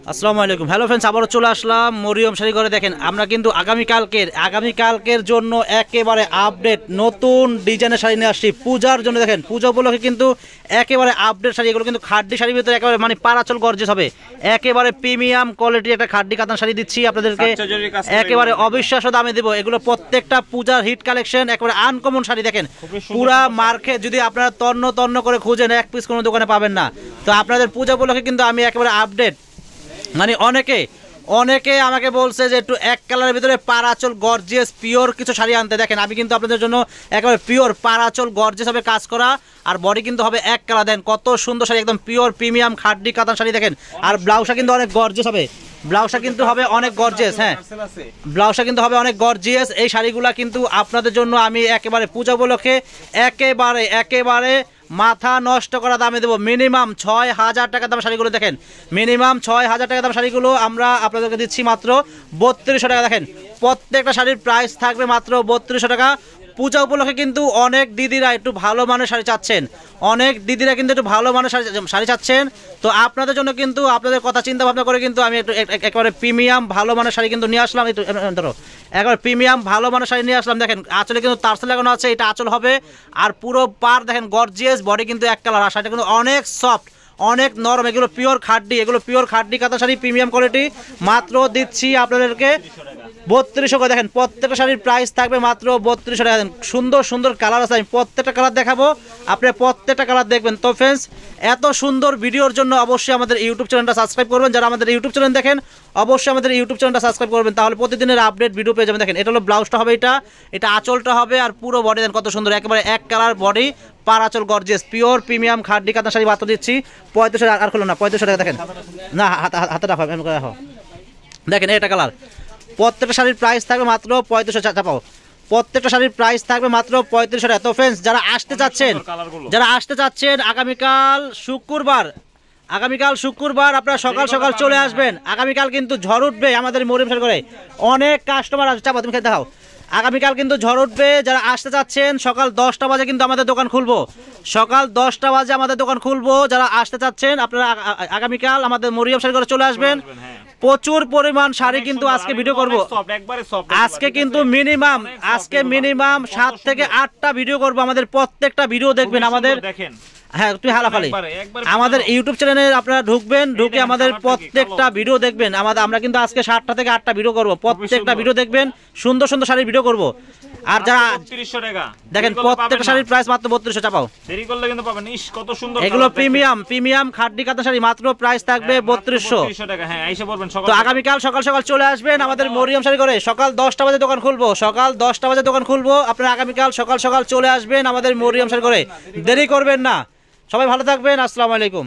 আসসালামু আলাইকুম। Hello friends, আবারও চলে আসলাম মরিয়ম শাড়ি ঘরে। দেখেন আমরা কিন্তু আগামীকালকের জন্য একেবারে আপডেট নতুন ডিজাইনের শাড়ি নিয়ে আসছি পূজার জন্য। দেখেন পূজা উপলক্ষে কিন্তু একেবারে আপডেট শাড়ি, এগুলো কিন্তু খাড্ডি শাড়ির ভিতরে একেবারে মানে পারাচল গর্জেস হবে। একেবারে প্রিমিয়াম কোয়ালিটির একটা খাড্ডি কাতান শাড়ি দিচ্ছি আপনাদেরকে, একেবারে অবিশ্বাস্য দামে দেবো। এগুলো প্রত্যেকটা পূজার হিট কালেকশন, একেবারে আনকমন শাড়ি। দেখেন পুরা মার্কেট যদি আপনারা তন্ন করে খুঁজেন এক পিস কোনো দোকানে পাবেন না। তো আপনাদের পূজা উপলক্ষে কিন্তু আমি একেবারে আপডেট, মানে অনেকে আমাকে বলছে যে একটু এক কালারের ভিতরে পারাচল গর্জিয়াস পিওর কিছু শাড়ি আনতে। দেখেন আমি কিন্তু আপনাদের জন্য একেবারে পিওর পারাচল গর্জিয়াস হবে কাজ করা, আর বডি কিন্তু হবে এক কালার। দেন কত সুন্দর শাড়ি, একদম পিওর প্রিমিয়াম খাড্ডি কাতান শাড়ি। দেখেন আর ব্লাউজটা কিন্তু অনেক গর্জিয়াস হবে, ব্লাউজটা কিন্তু হবে অনেক গর্জিয়াস। হ্যাঁ, ব্লাউজটা কিন্তু হবে অনেক গর্জিয়াস। এই শাড়িগুলা কিন্তু আপনাদের জন্য আমি একেবারে পূজা উপলক্ষে একেবারে মাথা নষ্ট করা দামে দেবো। মিনিমাম ৬,০০০ টাকা দাম শাড়িগুলো। দেখেন মিনিমাম ৬,০০০ টাকা দাম শাড়িগুলো আমরা আপনাদেরকে দিচ্ছি মাত্র ৩২০০ টাকা। দেখেন প্রত্যেকটা শাড়ির প্রাইস থাকবে মাত্র ৩২০০ টাকা। পূজা উপলক্ষে কিন্তু অনেক দিদিরা একটু ভালো মানের শাড়ি চাচ্ছেন, শাড়ি চাচ্ছেন। তো আপনাদের জন্য কিন্তু আপনাদের কথা চিন্তা ভাবনা করে কিন্তু আমি একটু একেবারে প্রিমিয়াম ভালো মানের শাড়ি কিন্তু নিয়ে আসলাম। ধরো একবার প্রিমিয়াম ভালো মানের শাড়ি নিয়ে আসলাম। দেখেন আঁচলে কিন্তু তারসেল লাগানো আছে, এটা আঁচল হবে। আর পুরো পার দেখেন গর্জিয়াস, বডি কিন্তু এক কালার। আর শাড়িটা কিন্তু অনেক সফট, অনেক নরম। এগুলো পিওর খাড্ডি কাঁথা শাড়ি, প্রিমিয়াম কোয়ালিটি। মাত্র দিচ্ছি আপনাদেরকে ৩২০০ করে। দেখেন প্রত্যেকটা শাড়ির প্রাইস থাকবে মাত্র ৩২০০ টাকা। সুন্দর কালার আছে, আমি প্রত্যেকটা কালার দেখাবো, আপনি প্রত্যেকটা কালার দেখবেন। তো ফ্রেন্ডস, এত সুন্দর ভিডিওর জন্য অবশ্যই আমাদের ইউটিউব চ্যানেলটা সাবস্ক্রাইব করবেন। যারা আমাদের ইউটিউব চ্যানেল দেখেন অবশ্যই আমাদের ইউটিউব চ্যানেলটা সাবস্ক্রাইব করবেন, তাহলে প্রতিদিনের আপডেট ভিডিও পেয়ে যাবেন। দেখেন এটা হলো ব্লাউজটা হবে, এটা আঁচলটা হবে, আর পুরো বডি দেন কত সুন্দর, একেবারে এক কালার বডি, পার আঁচল গর্জিয়াস পিওর প্রিমিয়াম খাড্ডি কাতান শাড়ি। মাত্র দিচ্ছি ৩৫০০ টাকা। আর খুলো না, ৩৫০০ টাকা। দেখেন না, হাতে রাখো, দেখেন এটা কালার। প্রত্যেকটা শাড়ির প্রাইস থাকবে মাত্র ৩৫০০ চাপাও। প্রত্যেকটা শাড়ির প্রাইস থাকবে মাত্র ৩৫০০ টাকা। তো ফ্রেন্ডস, যারা আসতে চাচ্ছেন আগামীকাল শুক্রবার আপনারা সকাল সকাল চলে আসবেন। আগামীকাল কিন্তু ঝড় উঠবে আমাদের মরিয়ম শাড়ি ঘরে, অনেক কাস্টমার আছে। চাপা, তুমি খেতে দেখাও। আগামীকাল কিন্তু ঝড় উঠবে। যারা আসতে চাচ্ছেন সকাল ১০টা বাজে কিন্তু আমাদের দোকান খুলবো, যারা আসতে চাচ্ছেন আপনারা আগামীকাল আমাদের মরিয়ম শাড়ি ঘরে চলে আসবেন। প্রচুর পরিমাণ শাড়ি কিন্তু আজকে ভিডিও করব। আজকে কিন্তু মিনিমাম ৭ থেকে 8টা ভিডিও করব। আমাদের প্রত্যেকটা ভিডিও দেখবেন আমাদের। হ্যাঁ, তুমি হালাফালি আমাদের ইউটিউব চ্যানেলে আপনারা ঢুকে আমাদের প্রত্যেকটা ভিডিও দেখবেন। আমরা কিন্তু আজকে 7টা থেকে 8টা ভিডিও করব, প্রত্যেকটা ভিডিও দেখবেন। সুন্দর শাড়ির ভিডিও করব। আর যারা ৩২০০ টাকা দেখেন প্রত্যেকটা শাড়ির প্রাইস মাত্র ৩২০০ চাপাও। দেরি করলে কিন্তু পাবেন। কত সুন্দর এগুলো প্রিমিয়াম খাড্ডি কাঁথা শাড়ি, মাত্র প্রাইস থাকবে ৩২০০ টাকা। হ্যাঁ, আইসা পড়বেন সকাল। তো আগামীকাল সকাল চলে আসবেন আমাদের মরিয়ম শাড়ি ঘরে। সকাল 10টা বাজে দোকান খুলবো। আপনারা আগামীকাল সকাল চলে আসবেন আমাদের মরিয়ম শাড়ি ঘরে, দেরি করবেন না। সবাই ভালো থাকবেন। আসসালামু আলাইকুম।